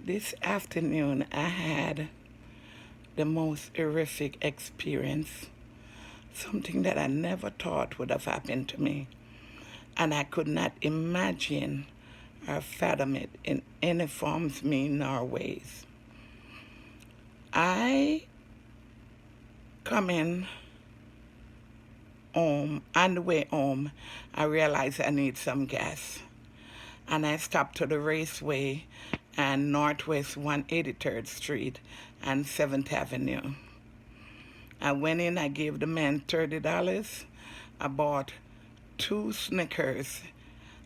This afternoon, I had the most horrific experience, something that I never thought would have happened to me, and I could not imagine or fathom it in any forms, means, nor ways. I coming home, on the way home, I realized I need some gas. And I stopped to the Raceway and Northwest 183rd Street and 7th Avenue. I went in, I gave the man $30. I bought two Snickers.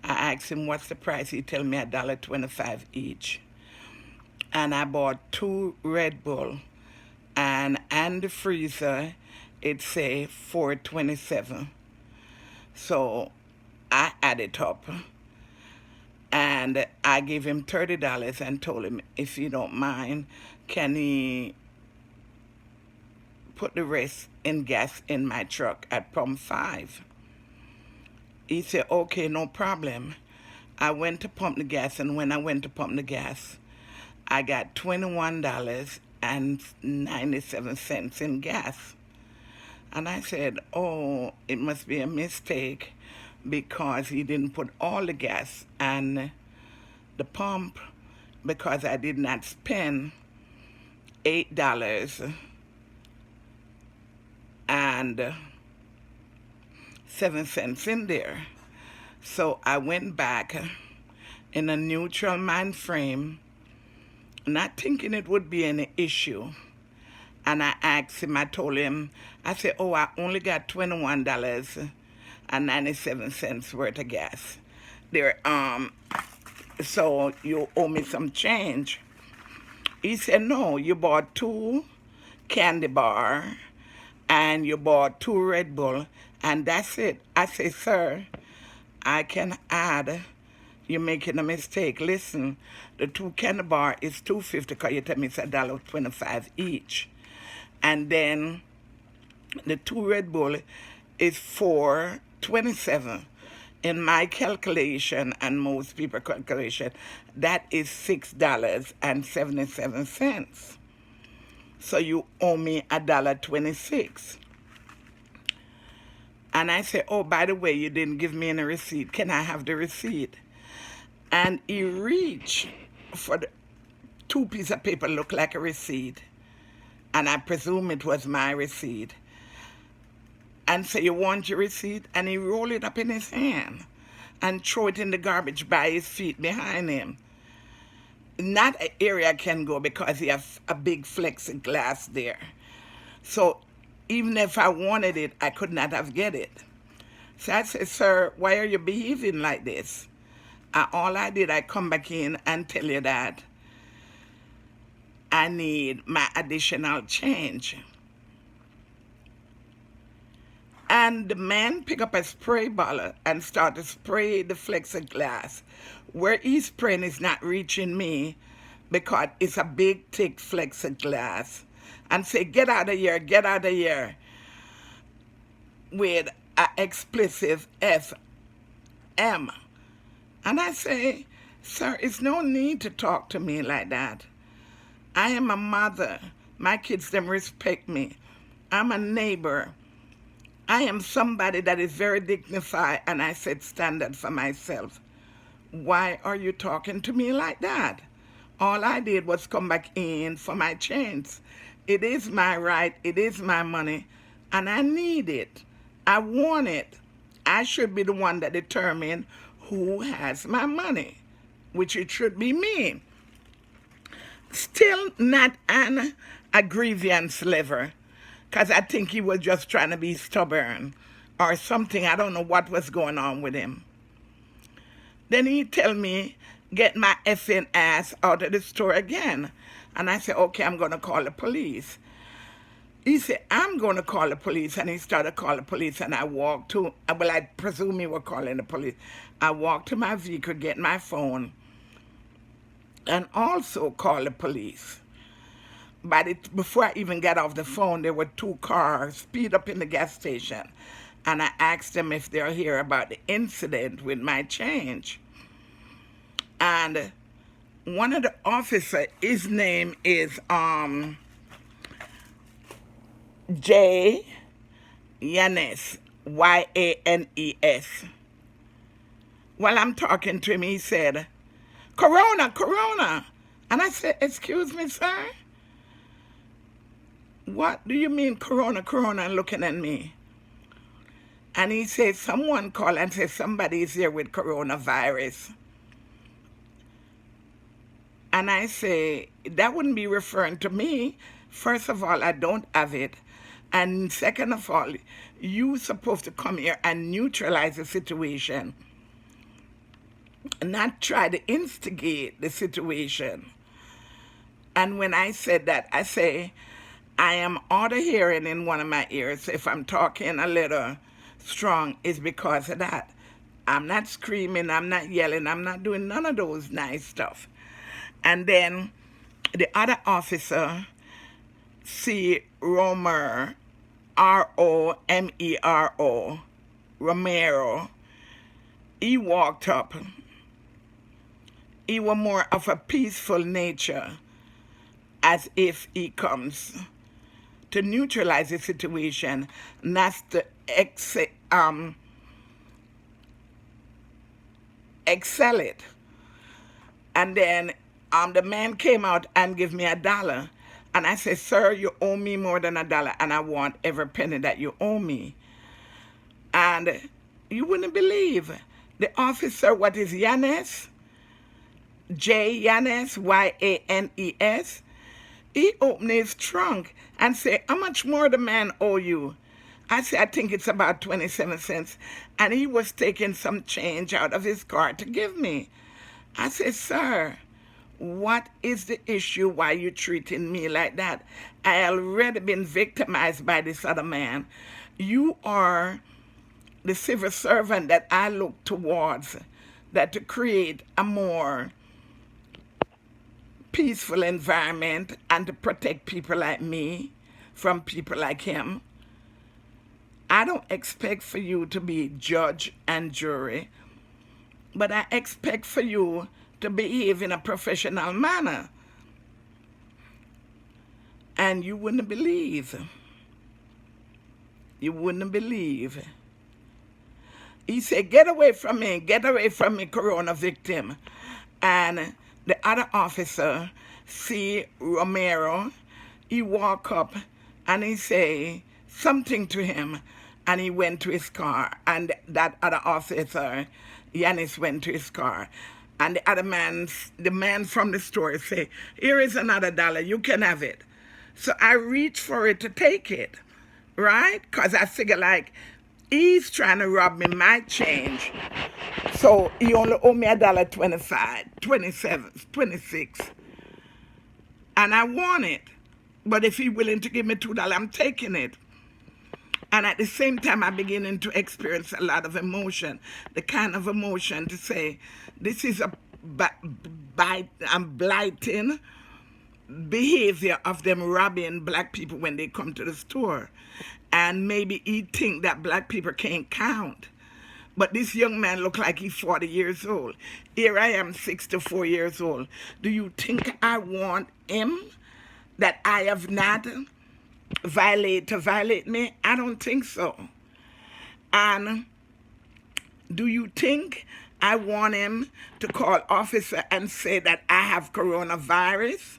I asked him what's the price. He tell me $1.25 each. And I bought two Red Bull. And the freezer, it say $4.27. So I added up. And I gave him $30 and told him, if you don't mind, can he put the rest in gas in my truck at pump 5? He said, okay, no problem. I went to pump the gas, and when I went to pump the gas, I got $21.97 in gas. And I said, oh, it must be a mistake because he didn't put all the gas and the pump, because I did not spend $8.07 in there. So I went back in a neutral mind frame, not thinking it would be any issue. And I asked him, I told him, I said, oh, I only got $21.97 worth of gas. There, so you owe me some change. He said, no, you bought two candy bar and you bought two Red Bull, and that's it. I said, sir, I can add. You're making a mistake. Listen, the two candy bar is $2.50 because you tell me it's $1.25 each. And then the two Red Bull is $4.27. In my calculation and most people's calculation, that is $6.77. So you owe me $1.26. And I said, oh, by the way, you didn't give me any receipt. Can I have the receipt? And he reached for the two pieces of paper, looked like a receipt. And I presume it was my receipt. And say, you want your receipt? And he rolled it up in his hand and throw it in the garbage by his feet behind him. Not an area I can go because he has a big plexiglass there. So even if I wanted it, I could not have get it. So I said, sir, why are you behaving like this? All I did, I come back in and tell you that I need my additional change. And the man picked up a spray bottle and started to spray the plexiglass. Where he's spraying is not reaching me because it's a big, thick plexiglass. And say, get out of here, with an explicit FM. And I say, sir, it's no need to talk to me like that. I am a mother. My kids, them respect me. I'm a neighbor. I am somebody that is very dignified, and I set standard for myself. Why are you talking to me like that? All I did was come back in for my change. It is my right, it is my money, and I need it. I want it. I should be the one that determines who has my money, which it should be me. Still not a grievance lever, because I think he was just trying to be stubborn or something. I don't know what was going on with him. Then he tell me, get my effing ass out of the store again. And I said, okay, I'm going to call the police. He said, I'm going to call the police. And he started calling the police. And I walked to, well, I presume he was calling the police. I walked to my vehicle, get my phone, and also call the police. But before I even got off the phone, there were two cars speed up in the gas station. And I asked them if they're here about the incident with my change. And one of the officer, his name is J. Yanes, Yanes. While I'm talking to him, he said, Corona, Corona. And I said, excuse me, sir? What do you mean, Corona, Corona, looking at me? And he said, someone called and said, somebody is here with coronavirus. And I say, that wouldn't be referring to me. First of all, I don't have it. And second of all, you're supposed to come here and neutralize the situation, not try to instigate the situation. And when I said that, I say, I am hard of hearing in one of my ears. If I'm talking a little strong, it's because of that. I'm not screaming, I'm not yelling, I'm not doing none of those nice stuff. And then the other officer, C. Romer, R-O-M-E-R-O, Romero, he walked up. He was more of a peaceful nature, as if he comes to neutralize the situation, not to excel it. And then the man came out and gave me $1. And I said, sir, you owe me more than $1, and I want every penny that you owe me. And you wouldn't believe, the officer, what is Yanes? J. Yanes, Y-A-N-E-S. He opened his trunk and said, how much more the man owe you? I said, I think it's about 27 cents. And he was taking some change out of his car to give me. I said, sir, what is the issue? Why you treating me like that? I already been victimized by this other man. You are the civil servant that I look towards, that to create a more peaceful environment and to protect people like me from people like him. I don't expect for you to be judge and jury, but I expect for you to behave in a professional manner. And you wouldn't believe. You wouldn't believe. He said, get away from me, corona victim. And the other officer, C. Romero, he walked up and he say something to him, and he went to his car. And that other officer, Yanis, went to his car. And the man from the store say, here is another $1, you can have it. So I reached for it to take it, right? Because I figure like, he's trying to rob me my change. So he only owe me $1.25, 27, 26. And I want it. But if he's willing to give me $2, I'm taking it. And at the same time, I'm beginning to experience a lot of emotion. The kind of emotion to say, this is a blighting behavior of them robbing black people when they come to the store. And maybe he think that black people can't count. But this young man look like he's 40 years old. Here I am, 64 years old. Do you think I want him that I have not violate me? I don't think so. And do you think I want him to call officer and say that I have coronavirus?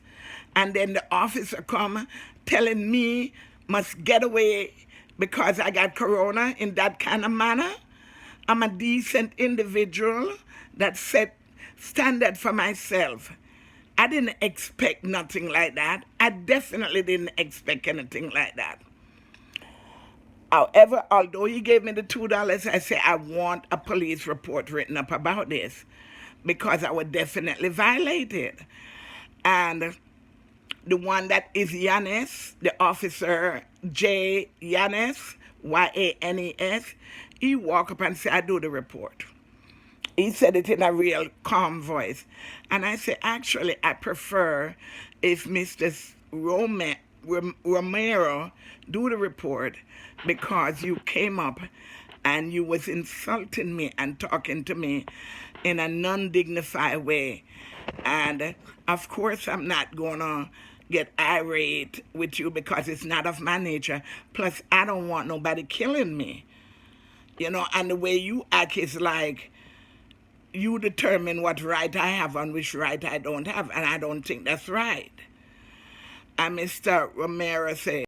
And then the officer come telling me must get away because I got corona in that kind of manner? I'm a decent individual that set standard for myself. I didn't expect nothing like that. I definitely didn't expect anything like that. However, although he gave me the $2, I said, I want a police report written up about this because I would definitely violate it. And the one that is Yanes, the officer, J. Yanes, Y-A-N-E-S, he walked up and said, I do the report. He said it in a real calm voice. And I said, actually, I prefer if Mr. Romero do the report because you came up and you was insulting me and talking to me in a non-dignified way. And of course, I'm not going to get irate with you because it's not of my nature. Plus, I don't want nobody killing me. And the way you act is like you determine what right I have and which right I don't have, and I don't think that's right. And Mr. Romero said,